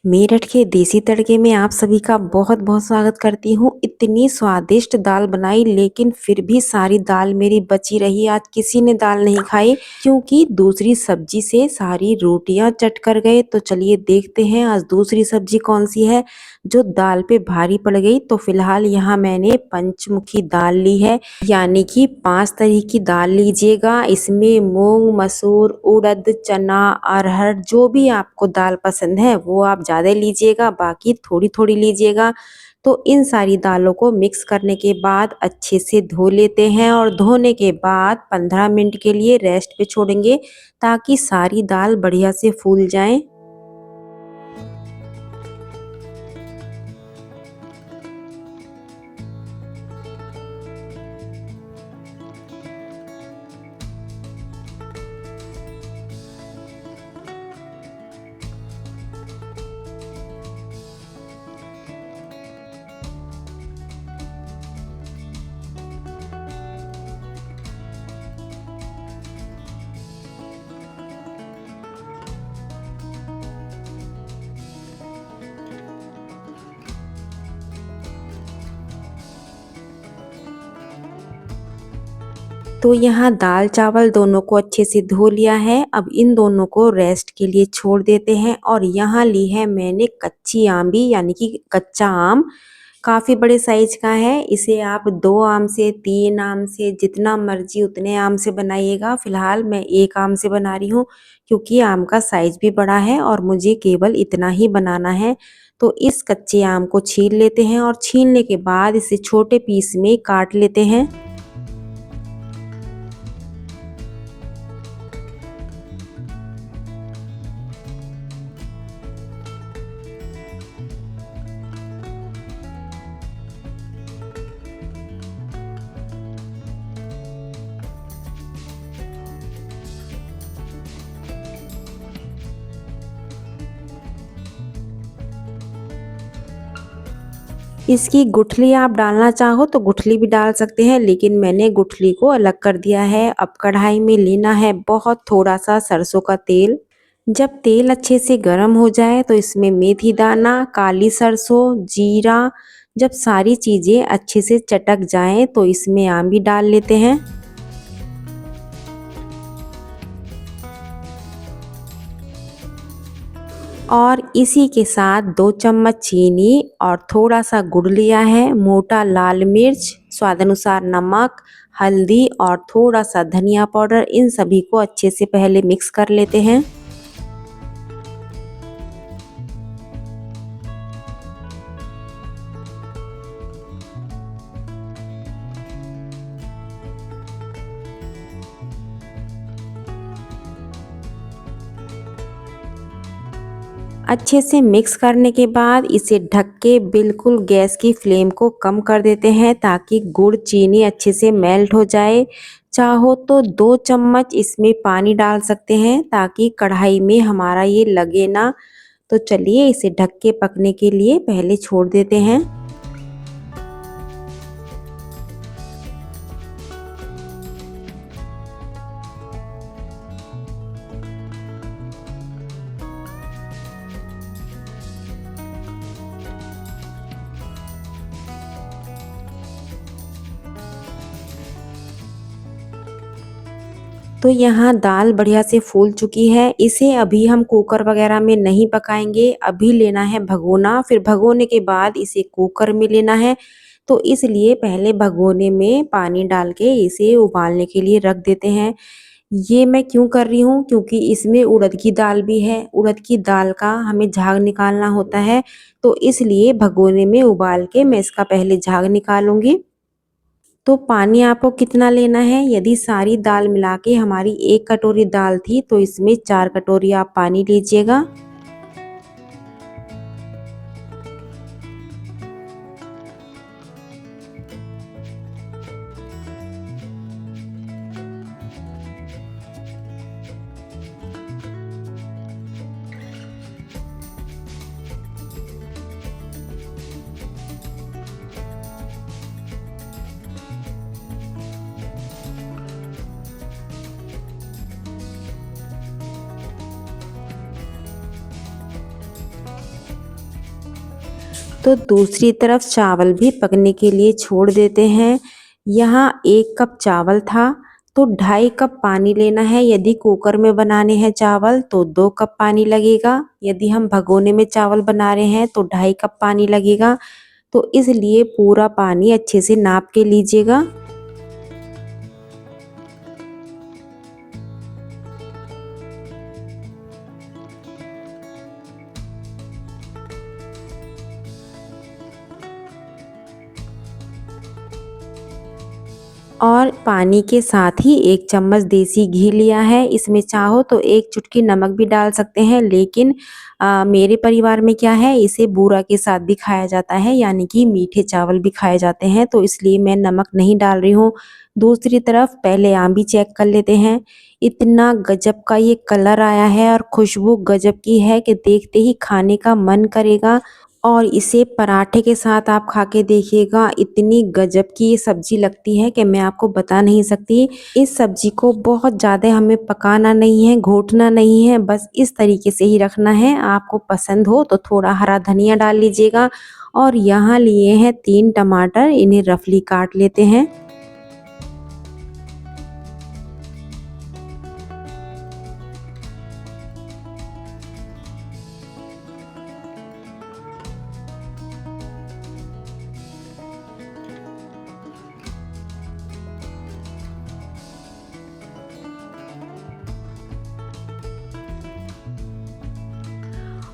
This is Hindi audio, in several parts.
मेरठ के देसी तड़के में आप सभी का बहुत बहुत स्वागत करती हूँ। इतनी स्वादिष्ट दाल बनाई लेकिन फिर भी सारी दाल मेरी बची रही। आज किसी ने दाल नहीं खाई क्योंकि दूसरी सब्जी से सारी रोटियां चट कर गए। तो चलिए देखते हैं आज दूसरी सब्जी कौन सी है जो दाल पे भारी पड़ गई। तो फिलहाल यहाँ मैंने पंचमुखी दाल ली है, यानी कि 5 तरह की दाल लीजिएगा। इसमें मूंग, मसूर, उड़द, चना, अरहर, जो भी आपको दाल पसंद है वो आप ज़्यादा लीजिएगा, बाकी थोड़ी थोड़ी लीजिएगा। तो इन सारी दालों को मिक्स करने के बाद अच्छे से धो लेते हैं और धोने के बाद 15 मिनट के लिए रेस्ट पे छोड़ेंगे ताकि सारी दाल बढ़िया से फूल जाए। तो यहाँ दाल चावल दोनों को अच्छे से धो लिया है। अब इन दोनों को रेस्ट के लिए छोड़ देते हैं। और यहाँ ली है मैंने कच्ची आंबी, यानी कि कच्चा आम। काफ़ी बड़े साइज का है। इसे आप 2 आम से, 3 आम से, जितना मर्जी उतने आम से बनाइएगा। फिलहाल मैं 1 आम से बना रही हूँ क्योंकि आम का साइज भी बड़ा है और मुझे केवल इतना ही बनाना है। तो इस कच्चे आम को छील लेते हैं और छीलने के बाद इसे छोटे पीस में काट लेते हैं। इसकी गुठली आप डालना चाहो तो गुठली भी डाल सकते हैं, लेकिन मैंने गुठली को अलग कर दिया है। अब कढ़ाई में लेना है बहुत थोड़ा सा सरसों का तेल। जब तेल अच्छे से गर्म हो जाए तो इसमें मेथी दाना, काली सरसों, जीरा, जब सारी चीज़ें अच्छे से चटक जाएं तो इसमें आम भी डाल लेते हैं। और इसी के साथ 2 चम्मच चीनी और थोड़ा सा गुड़ लिया है, मोटा लाल मिर्च, स्वाद अनुसार नमक, हल्दी और थोड़ा सा धनिया पाउडर। इन सभी को अच्छे से पहले मिक्स कर लेते हैं। अच्छे से मिक्स करने के बाद इसे ढक के बिल्कुल गैस की फ्लेम को कम कर देते हैं ताकि गुड़ चीनी अच्छे से मेल्ट हो जाए। चाहो तो 2 चम्मच इसमें पानी डाल सकते हैं ताकि कढ़ाई में हमारा ये लगे ना। तो चलिए इसे ढक के पकने के लिए पहले छोड़ देते हैं। तो यहाँ दाल बढ़िया से फूल चुकी है। इसे अभी हम कुकर वगैरह में नहीं पकाएंगे, अभी लेना है भगोना, फिर भगोने के बाद इसे कुकर में लेना है। तो इसलिए पहले भगोने में पानी डाल के इसे उबालने के लिए रख देते हैं। ये मैं क्यों कर रही हूँ, क्योंकि इसमें उड़द की दाल भी है। उड़द की दाल का हमें झाग निकालना होता है, तो इसलिए भगोने में उबाल के मैं इसका पहले झाग निकालूंगी। तो पानी आपको कितना लेना है, यदि सारी दाल मिला के हमारी 1 कटोरी दाल थी तो इसमें 4 कटोरी आप पानी लीजिएगा। तो दूसरी तरफ चावल भी पकने के लिए छोड़ देते हैं। यहाँ 1 कप चावल था तो 2.5 कप पानी लेना है। यदि कुकर में बनाने हैं चावल तो 2 कप पानी लगेगा। यदि हम भगोने में चावल बना रहे हैं तो 2.5 कप पानी लगेगा। तो इसलिए पूरा पानी अच्छे से नाप के लीजिएगा। और पानी के साथ ही 1 चम्मच देसी घी लिया है। इसमें चाहो तो 1 चुटकी नमक भी डाल सकते हैं, लेकिन मेरे परिवार में क्या है, इसे बूरा के साथ भी खाया जाता है, यानी कि मीठे चावल भी खाए जाते हैं, तो इसलिए मैं नमक नहीं डाल रही हूँ। दूसरी तरफ पहले आम भी चेक कर लेते हैं। इतना गजब का ये कलर आया है और खुशबू गजब की है कि देखते ही खाने का मन करेगा। और इसे पराठे के साथ आप खा के देखिएगा, इतनी गजब की ये सब्जी लगती है कि मैं आपको बता नहीं सकती। इस सब्जी को बहुत ज़्यादा हमें पकाना नहीं है, घोटना नहीं है, बस इस तरीके से ही रखना है। आपको पसंद हो तो थोड़ा हरा धनिया डाल लीजिएगा। और यहाँ लिए हैं 3 टमाटर, इन्हें रफली काट लेते हैं।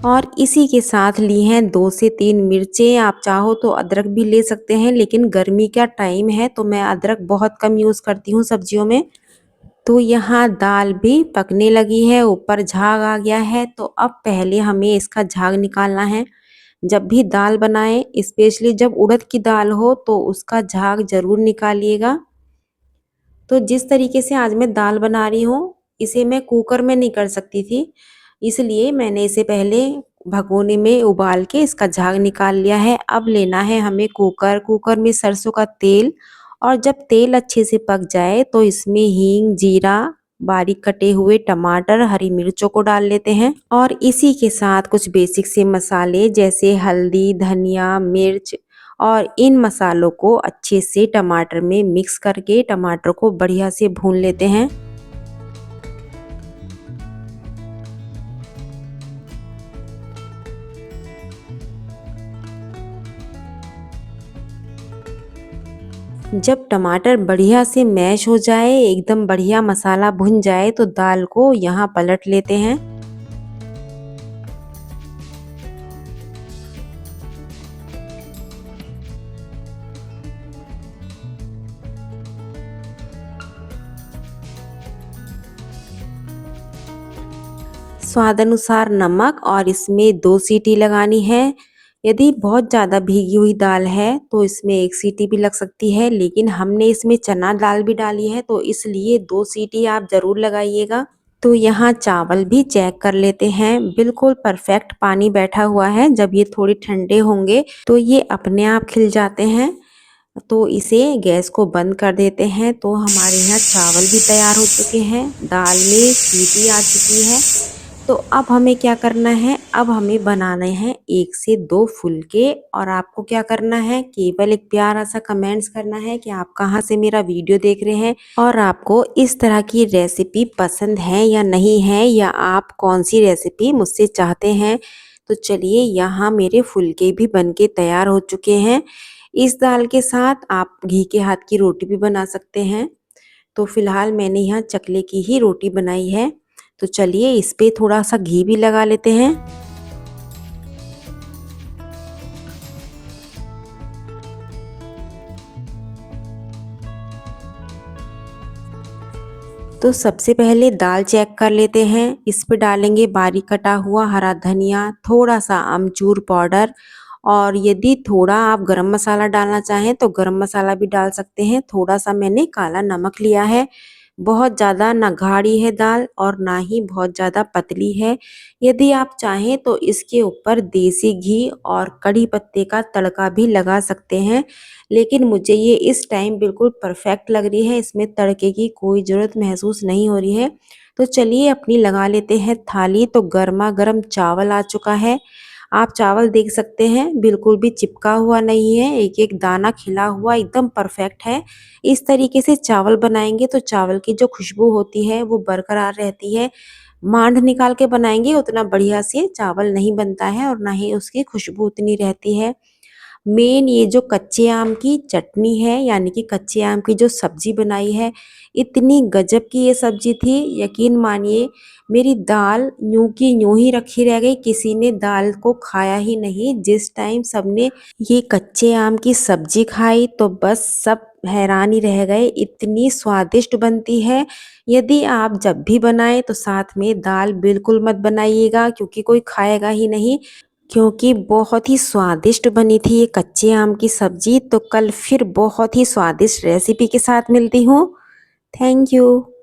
और इसी के साथ ली हैं 2 से 3 मिर्चें। आप चाहो तो अदरक भी ले सकते हैं, लेकिन गर्मी का टाइम है तो मैं अदरक बहुत कम यूज़ करती हूँ सब्जियों में। तो यहाँ दाल भी पकने लगी है, ऊपर झाग आ गया है, तो अब पहले हमें इसका झाग निकालना है। जब भी दाल बनाएं, स्पेशली जब उड़द की दाल हो तो उसका झाग ज़रूर निकालिएगा। तो जिस तरीके से आज मैं दाल बना रही हूँ, इसे मैं कुकर में नहीं कर सकती थी, इसलिए मैंने इसे पहले भगोने में उबाल के इसका झाग निकाल लिया है। अब लेना है हमें कुकर। कुकर में सरसों का तेल, और जब तेल अच्छे से पक जाए तो इसमें हींग, जीरा, बारीक कटे हुए टमाटर, हरी मिर्चों को डाल लेते हैं। और इसी के साथ कुछ बेसिक से मसाले जैसे हल्दी, धनिया, मिर्च, और इन मसालों को अच्छे से टमाटर में मिक्स करके टमाटर को बढ़िया से भून लेते हैं। जब टमाटर बढ़िया से मैश हो जाए, एकदम बढ़िया मसाला भुन जाए, तो दाल को यहाँ पलट लेते हैं। स्वाद अनुसार नमक, और इसमें 2 सीटी लगानी है। यदि बहुत ज़्यादा भीगी हुई दाल है तो इसमें 1 सीटी भी लग सकती है, लेकिन हमने इसमें चना दाल भी डाली है तो इसलिए 2 सीटी आप ज़रूर लगाइएगा। तो यहाँ चावल भी चेक कर लेते हैं, बिल्कुल परफेक्ट पानी बैठा हुआ है। जब ये थोड़े ठंडे होंगे तो ये अपने आप खिल जाते हैं। तो इसे गैस को बंद कर देते हैं। तो हमारे यहाँ चावल भी तैयार हो चुके हैं, दाल में सीटी आ चुकी है। तो अब हमें क्या करना है, अब हमें बनाने हैं 1 से 2 फुलके। और आपको क्या करना है, केवल एक प्यारा सा कमेंट्स करना है कि आप कहाँ से मेरा वीडियो देख रहे हैं, और आपको इस तरह की रेसिपी पसंद है या नहीं है, या आप कौन सी रेसिपी मुझसे चाहते हैं। तो चलिए, यहाँ मेरे फुलके भी बनके तैयार हो चुके हैं। इस दाल के साथ आप घी के हाथ की रोटी भी बना सकते हैं। तो फिलहाल मैंने यहाँ चकले की ही रोटी बनाई है। तो चलिए, इस पे थोड़ा सा घी भी लगा लेते हैं। तो सबसे पहले दाल चेक कर लेते हैं। इस पे डालेंगे बारीक कटा हुआ हरा धनिया, थोड़ा सा अमचूर पाउडर, और यदि थोड़ा आप गरम मसाला डालना चाहें तो गरम मसाला भी डाल सकते हैं। थोड़ा सा मैंने काला नमक लिया है। बहुत ज़्यादा ना गाढ़ी है दाल और ना ही बहुत ज़्यादा पतली है। यदि आप चाहें तो इसके ऊपर देसी घी और कड़ी पत्ते का तड़का भी लगा सकते हैं, लेकिन मुझे ये इस टाइम बिल्कुल परफेक्ट लग रही है, इसमें तड़के की कोई ज़रूरत महसूस नहीं हो रही है। तो चलिए, अपनी लगा लेते हैं थाली। तो गर्मा गर्म चावल आ चुका है। आप चावल देख सकते हैं बिल्कुल भी चिपका हुआ नहीं है, एक-एक दाना खिला हुआ एकदम परफेक्ट है। इस तरीके से चावल बनाएँगे तो चावल की जो खुशबू होती है वो बरकरार रहती है। मांड निकाल के बनाएँगे उतना बढ़िया से चावल नहीं बनता है और ना ही उसकी खुशबू उतनी रहती है। मेन ये जो कच्चे आम की चटनी है यानी कि कच्चे आम की जो सब्जी बनाई है, इतनी गजब की ये सब्जी थी, यकीन मानिए मेरी दाल यूं की यूं ही रखी रह गई, किसी ने दाल को खाया ही नहीं। जिस टाइम सबने ये कच्चे आम की सब्जी खाई तो बस सब हैरान ही रह गए, इतनी स्वादिष्ट बनती है। यदि आप जब भी बनाएं तो साथ में दाल बिल्कुल मत बनाइएगा क्योंकि कोई खाएगा ही नहीं, क्योंकि बहुत ही स्वादिष्ट बनी थी ये कच्चे आम की सब्जी। तो कल फिर बहुत ही स्वादिष्ट रेसिपी के साथ मिलती हूँ। Thank you.